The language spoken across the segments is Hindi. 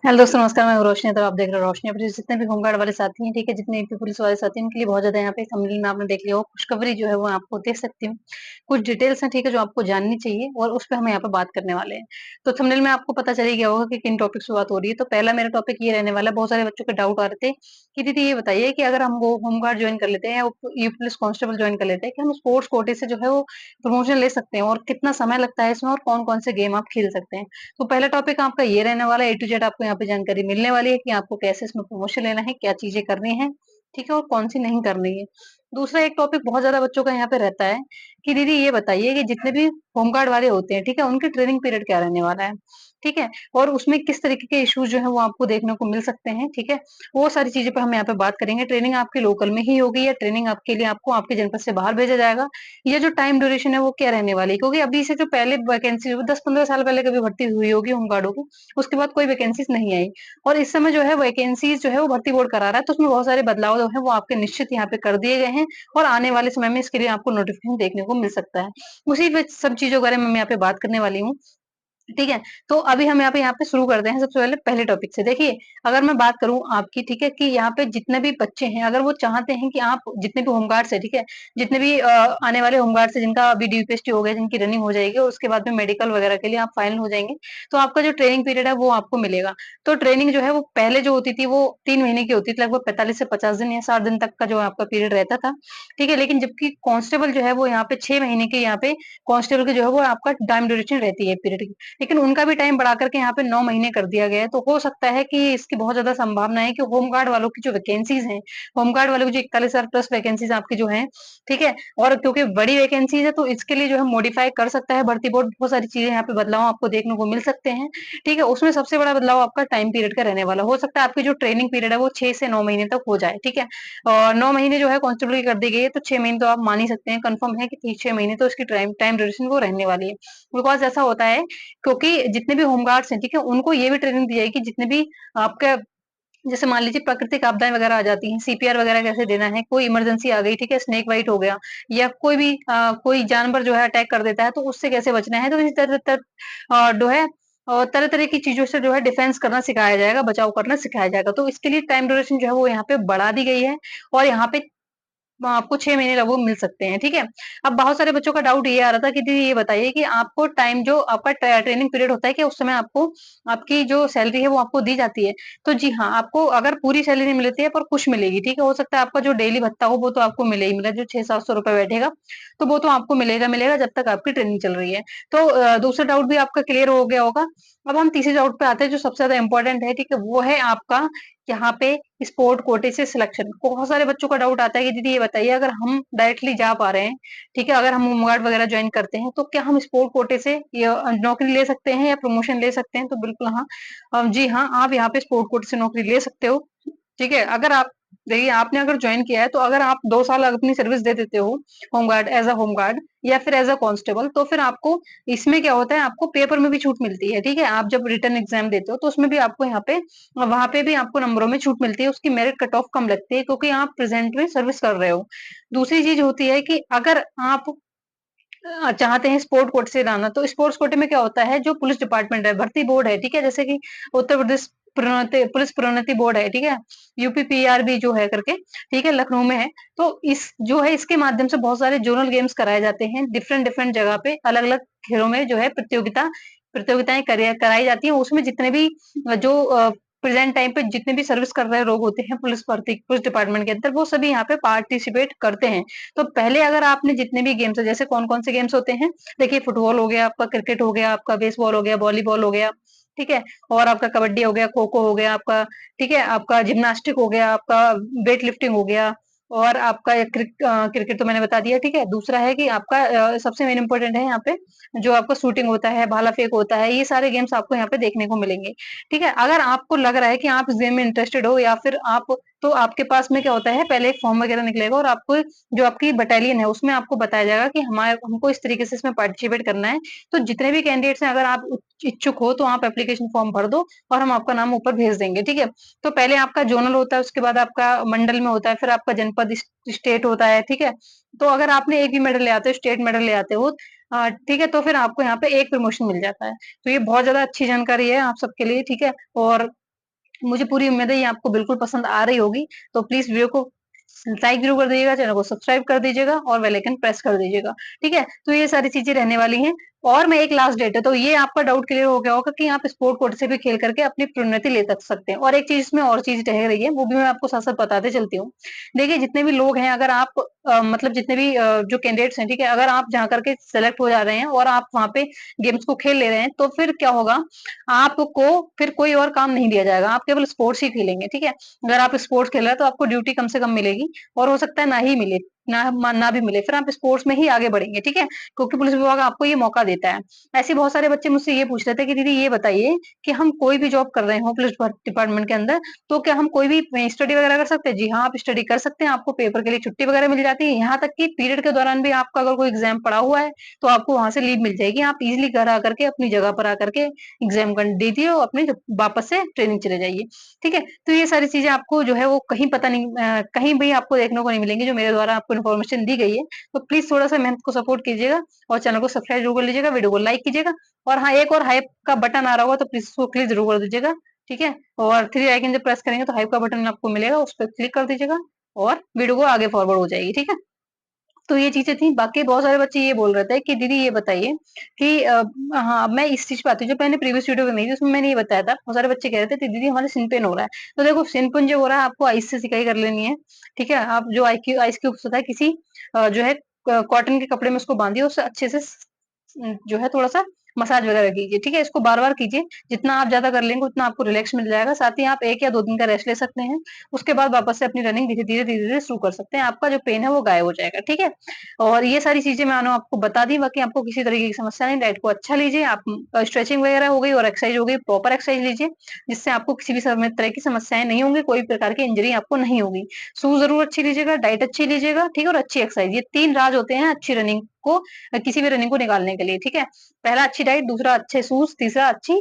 हेलो दोस्तों, नमस्कार। मैं हूँ रोशनी, तो आप देख रहे हो रोशनी अपडेट। जितने भी होमगार्ड वाले साथी हैं, ठीक है, जितने भी पुलिस वाले साथी हैं, उनके लिए बहुत ज़्यादा यहाँ पे थंबनेल में आपने देख लिया होगा, खुशखबरी जो है वो आपको देख सकती हूँ। कुछ डिटेल्स हैं, ठीक है, जो आपको जाननी चाहिए और उस पे हम यहाँ पे बात करने वाले हैं। तो थंबनेल में आपको पता चल ही गया होगा कि किन टॉपिक से बात हो रही है। तो पहला मेरा टॉपिक ये रहने वाला है, बहुत सारे बच्चों के डाउट आ रहे थे कि दीदी ये बताइए कि अगर हम वो होमगार्ड ज्वाइन कर लेते हैं या ये पुलिस कांस्टेबल ज्वाइन कर लेते हैं, कि हम स्पोर्ट्स कोटे से जो है वो प्रमोशन ले सकते हैं और कितना समय लगता है इसमें और कौन-कौन से गेम आप खेल सकते हैं। तो पहला टॉपिक आपका ये रहने वाला है, ए टू जेड आपको यहाँ पे जानकारी मिलने वाली है कि आपको कैसे इसमें प्रमोशन लेना है, क्या चीज़ें करनी है, ठीक है, और कौन-सी नहीं करनी है। दूसरा एक टॉपिक बहुत ज़्यादा बच्चों का यहाँ पे रहता है कि दीदी ये बताइए कि जितने भी होमगार्ड वाले होते हैं, ठीक है, उनकी ट्रेनिंग पीरियड क्या रहने वाला है, ठीक है, और उसमें किस तरीके के इश्यूज जो है वो आपको देखने को मिल सकते हैं, ठीक है। वो सारी चीज़ें पे हम यहाँ पे बात करेंगे। ट्रेनिंग आपकी लोकल में ही होगी या ट्रेनिंग आपके लिए आपको आपके जनपद से बाहर भेजा जाएगा? ये जो टाइम ड्यूरेशन है वो क्या रहने वाली है? क्योंकि अभी से जो पहले वैकेंसी 10-15 साल पहले कभी भर्ती हुई होगी होमगार्डों की, उसके बाद कोई वैकेंसीज़ नहीं आई और इस समय जो है वैकेंसीज़ जो है वो भर्ती बोर्ड करा रहा है, तो उसमें बहुत सारे बदलाव जो है वो आपके निश्चित यहाँ पे कर दिए गए हैं और आने वाले समय में इसके लिए आपको नोटिफ़िकेशन देखने को मिल सकता है। उसी पे सब चीज़ों के बारे में मैं यहाँ पे बात करने वाली हूँ। ठीक है, तो अभी हम यहाँ पे शुरू करते हैं सबसे पहले पहले टॉपिक से। देखिए, अगर मैं बात करूँ आपकी, ठीक है, कि यहाँ पे जितने भी बच्चे हैं, अगर वो चाहते हैं कि आप जितने भी होमगार्ड्स हैं, ठीक है, जितने भी आने वाले होमगार्ड्स हैं, जिनका अभी ड्यूपीएसटी हो गया, जिनकी रनिंग हो जाएगी और उसके बाद में मेडिकल वगैरह के लिए आप फाइनल हो जाएँगे, तो आपका जो ट्रेनिंग पीरियड है, वो आपको मिलेगा। तो ट्रेनिंग जो है, वो पहले जो होती थी, वो 3 महीने की होती थी, लगभग 45 से 50 दिन या 60 दिन तक का जो आपका पीरियड रहता था, ठीक है। लेकिन जबकि कांस्टेबल जो है, वो यहाँ पे 6 महीने की यहाँ पे कांस्टेबल की जो है, वो आपका टाइम ड्यूरेशन रहती है पीरियड की। लेकिन उनका भी टाइम बढ़ा करके यहाँ पे 9 महीने कर दिया गया है। तो हो सकता है कि इसकी बहुत ज़्यादा संभावना है कि होमगार्ड वालों की जो वैकेंसीज़ हैं, होमगार्ड वालों की जो 41,000 प्लस वैकेंसीज़ आपकी जो हैं, ठीक है? और क्योंकि बड़ी वैकेंसीज़ है तो इसके लिए जो है मॉडिफाई कर सकता है भर्ती बोर्ड, बहुत सारी चीज़ें यहाँ पे बदलाव आपको देखने को मिल सकते हैं, ठीक है? उसमें सबसे बड़ा बदलाव आपका टाइम पीरियड का रहने वाला है। हो सकता है आपकी जो ट्रेनिंग पीरियड है वो 6 से 9 महीने तक हो जाए, ठीक है? और 9 महीने जो है कांस्टेबल की कर दी गई है, तो 6 महीने तो आप मान ही सकते हैं, कन्फर्म है कि 6 महीने तो इसकी टाइम टाइम ड्यूरेशन वो रहने वाली है। बिकॉज़ ऐसा होता है क्योंकि जितने भी होमगार्ड्स हैं, ठीक है? उनको ये भी ट्रेनिंग दी जाएगी जितने भी आपका जैसे मान लीजिए प्राकृतिक आपदाएँ वगैरह आ जाती हैं, सीपीआर वगैरह कैसे देना है, कोई इमरजेंसी आ गई, ठीक है? स्नेक बाइट हो गया या कोई भी कोई जानवर जो है अटैक कर देता है, तो उससे कैसे बचना है? तो इसी तरह जो है तरह-तरह की चीज़ों से जो है डिफेंस करना सिखाया जाएगा, बचाव करना सिखाया जाएगा। तो इसके लिए टाइम ड्यूरेशन जो है वो यहाँ पे बढ़ा दी गई है और यहाँ पे आपको 6 महीने लगभग मिल सकते हैं, ठीक है? अब बहुत सारे बच्चों का डाउट ये आ रहा था कि दीदी ये बताइए कि आपको टाइम जो आपका ट्रेनिंग पीरियड होता है, क्या उस समय आपको आपकी जो सैलरी है वो आपको दी जाती है? तो जी हाँ, आपको अगर पूरी सैलरी नहीं मिलती है पर कुछ मिलेगी, ठीक है? हो सकता है आपका जो डेली भत्ता हो वो तो आपको मिले ही मिले, जो 600-700 रुपए बैठेगा, तो वो तो आपको मिलेगा जब तक आपकी ट्रेनिंग चल रही है। तो दूसरा डाउट भी आपका क्लियर हो गया होगा। अब हम तीसरे डाउट पे आते हैं जो सबसे ज़्यादा इम्पोर्टेंट है, ठीक है? वो है आपका यहाँ पे स्पोर्ट कोटे से सिलेक्शन। बहुत सारे बच्चों का डाउट आता है कि दीदी ये बताइए अगर हम डायरेक्टली जा पा रहे हैं, ठीक है, अगर हम होमगार्ड वगैरह जॉइन करते हैं, तो क्या हम स्पोर्ट कोटे से नौकरी ले सकते हैं या प्रमोशन ले सकते हैं? तो बिल्कुल हाँ। जी हाँ, आप यहाँ पे स्पोर्ट कोटे से नौकरी ले सकते हो, ठीक है। अगर आप देखिए आपने अगर जॉइन किया है तो अगर आप 2 साल अपनी सर्विस दे देते हो होमगार्ड एज़ अ होमगार्ड या फिर एज़ अ कांस्टेबल, तो फिर आपको इसमें क्या होता है, आपको पेपर में भी छूट मिलती है, ठीक है। आप जब रिटन एग्जाम देते हो तो उसमें भी आपको यहाँ पे वहाँ पे भी आपको नंबरों में छूट मिलती है, उसकी मेरिट कट ऑफ कम लगती है क्योंकि आप प्रेजेंट में सर्विस कर रहे हो। दूसरी चीज़ होती है कि अगर आप चाहते हैं स्पोर्ट कोटे से लाना, तो स्पोर्ट्स कोटे में क्या होता है, जो पुलिस डिपार्टमेंट है, भर्ती बोर्ड है, ठीक है, जैसे कि उत्तर प्रदेश प्रोन्नति पुलिस प्रोन्नति बोर्ड है, ठीक है, यूपी पीआरबी जो है करके, ठीक है, लखनऊ में है। तो इस जो है इसके माध्यम से बहुत सारे जोनल गेम्स कराए जाते हैं, डिफरेंट डिफरेंट जगह पे अलग-अलग खेलों में जो है प्रतियोगिताएं कराई जाती हैं। उसमें जितने भी जो प्रेजेंट टाइम पे जितने भी सर्विस कर रहे लोग होते हैं पुलिस डिपार्टमेंट के अंदर, वो सभी यहाँ पे पार्टिसिपेट करते हैं। तो पहले अगर आपने जितने भी गेम्स है, जैसे कौन-कौन से गेम्स होते हैं, देखिए फुटबॉल हो गया, आपका क्रिकेट हो गया, आपका बेसबॉल हो गया, वॉलीबॉल हो गया, ठीक है? और आपका कबड्डी हो गया, खो-खो हो गया आपका, ठीक है? आपका जिम्नास्टिक हो गया, आपका वेट लिफ्टिंग हो गया और आपका क्रिकेट तो मैंने बता दिया, ठीक है? दूसरा है कि आपका सबसे मेन इम्पोर्टेंट है यहाँ पे जो आपका शूटिंग होता है, भाला फेंक होता है, ये सारे गेम्स आपको यहाँ पे देखने को मिलेंगे, ठीक है? अगर आपको लग रहा है कि आप इस गेम में इंटरेस्टेड हो या फिर आप तो आपके पास में क्या होता है, पहले एक फॉर्म वगैरह निकलेगा और आपको जो आपकी बटालियन है उसमें आपको बताया जाएगा कि हमारे हमको इस तरीके से इसमें पार्टिसिपेट करना है। तो जितने भी कैंडिडेट्स हैं अगर आप इच्छुक हो तो आप एप्लीकेशन फॉर्म भर दो और हम आपका नाम ऊपर भेज देंगे, ठीक है। तो पहले आपका जोनल होता है, उसके बाद आपका मंडल में होता है, फिर आपका जनपद स्टेट होता है, ठीक है। तो अगर आपने एक भी मेडल ले आते हो, स्टेट मेडल ले आते हो, ठीक है, तो फिर आपको यहाँ पे एक प्रमोशन मिल जाता है। तो ये बहुत ज्यादा अच्छी जानकारी है आप सबके लिए, ठीक है। और मुझे पूरी उम्मीद है ये आपको बिल्कुल पसंद आ रही होगी। तो प्लीज़ वीडियो को लाइक ज़रूर कर दीजिएगा, चैनल को सब्सक्राइब कर दीजिएगा और बेल आइकन प्रेस कर दीजिएगा, ठीक है? तो ये सारी चीज़ें रहने वाली हैं और मैं एक लास्ट डेट है, तो ये आपका डाउट क्लियर हो गया होगा कि आप स्पोर्ट कोटे से भी खेल करके अपनी प्रोन्नति ले तक सकते हैं और एक चीज़ इसमें और चीज़ रह रही है, वो भी मैं आपको साथ-साथ बताते चलती हूँ। देखिए, जितने भी लोग हैं अगर आप मतलब जितने भी जो कैंडिडेट्स हैं, ठीक है? अगर आप जा करके सेलेक्ट हो जा रहे हैं और आप वहाँ पे गेम्स को खेल ले रहे हैं, तो फिर क्या होगा, आपको फिर कोई और काम नहीं दिया जाएगा, आप केवल स्पोर्ट्स ही खेलेंगे, ठीक है? अगर आप स्पोर्ट्स खेल रहे हैं तो आपको ड्यूटी कम से कम मिलेगी और हो सकता है ना ही मिले, ना भी मिले, फिर आप स्पोर्ट्स में ही आगे बढ़ेंगे, ठीक है? क्योंकि पुलिस विभाग आपको ये मौका देता है। ऐसे बहुत सारे बच्चे मुझसे ये पूछ रहे थे कि दीदी ये बताइए कि हम कोई भी जॉब कर रहे हो पुलिस डिपार्टमेंट के अंदर, तो क्या हम कोई भी स्टडी वगैरह कर सकते हैं? जी हाँ, आप स्टडी कर सकते हैं, आपको पेपर के लिए छुट्टी वगैरह मिल जाती है, यहाँ तक कि पीरियड के दौरान भी आपका अगर कोई एग्ज़ाम पड़ा हुआ है, तो आपको वहाँ से लीव मिल जाएगी, आप इज़िली घर आकर के अपनी जगह पर आकर के एग्ज़ाम दीजिए और अपने वापस से ट्रेनिंग चले जाइए, ठीक है? तो ये सारी चीज़ें आपको जो है वो कहीं पता नहीं कहीं भी आपको देखने को नहीं मिलेंगी जो मेरे द्वारा आपको इन्फॉर्मेशन दी गई है। तो प्लीज़ थोड़ा-सा मेहनत को सपोर्ट कीजिएगा और चैनल को सब्सक्राइब ज़रूर कर लीजिएगा, वीडियो को लाइक कीजिएगा और हाँ, एक और हाइप का बटन आ रहा होगा तो प्लीज़ उसको क्लिक ज़रूर कर दीजिएगा, ठीक है? और 3 आइकन जब प्रेस करेंगे तो हाइप का बटन आपको मिलेगा, उस पे क्लिक कर दीजिएगा और वीडियो को आगे फॉरवर्ड हो जाएगी, ठीक है? तो ये चीज़ें थी, बाकी बहुत सारे बच्चे ये बोल रहे थे कि दीदी ये बताइए कि हाँ, मैं इस चीज़ पे आती हूँ, जो मैंने प्रीवियस वीडियो में नहीं थी उसमें मैंने ये बताया था, बहुत सारे बच्चे कह रहे थे कि दीदी हमारे सिन पेन हो रहा है। तो देखो सिन पेन जो हो रहा है आपको आइस से सिकाई कर लेनी है, ठीक है? आप जो आइस क्यूब्स होता है किसी जो है कॉटन के कपड़े में उसको बाँधिए, उससे अच्छे से जो है थोड़ा-सा मसाज वगैरह कीजिए, ठीक है? इसको बार-बार कीजिए, जितना आप ज़्यादा कर लेंगे उतना आपको रिलैक्स मिल जाएगा, साथ ही आप 1 या 2 दिन का रेस्ट ले सकते हैं। उसके बाद वापस से अपनी रनिंग धीरे-धीरे, धीरे-धीरे शुरू कर सकते हैं, आपका जो पेन है वो गायब हो जाएगा, ठीक है? और ये सारी चीज़ें मैंने आपको बता दी, बाकी आपको किसी तरीके की समस्या नहीं, डाइट को अच्छा लीजिए, आप स्ट्रेचिंग वगैरह हो गई और एक्सरसाइज हो गई, प्रॉपर एक्सरसाइज लीजिए, जिससे आपको किसी भी समय तरह की समस्याएँ नहीं होंगी, कोई प्रकार की इंजरी आपको नहीं होगी। शूज़ ज़रूर अच्छी लीजिएगा, डाइट अच्छी लीजिएगा, ठीक है? और अच्छी एक्सरसाइज, ये 3 राज होते हैं अच्छी रनिंग को किसी भी रनिंग को निकालने के लिए, ठीक है? पहला अच्छी डाइट, दूसरा अच्छे शूज़, तीसरा अच्छी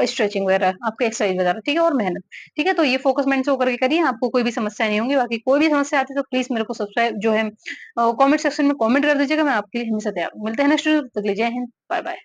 स्ट्रेचिंग वगैरह, आपकी एक्सरसाइज वगैरह, ठीक है? और मेहनत, ठीक है? तो ये फोकस माइंड से होकर के करिए, आपको कोई भी समस्या नहीं होंगी, बाकी कोई भी समस्या आती है तो प्लीज़ मेरे को सब्सक्राइब जो है कमेंट सेक्शन में कमेंट कर दीजिएगा, मैं आपके लिए हमेशा तैयार हूँ। मिलते हैं नेक्स्ट वीडियो, तब तक के लिए जय हिंद, बाय बाय।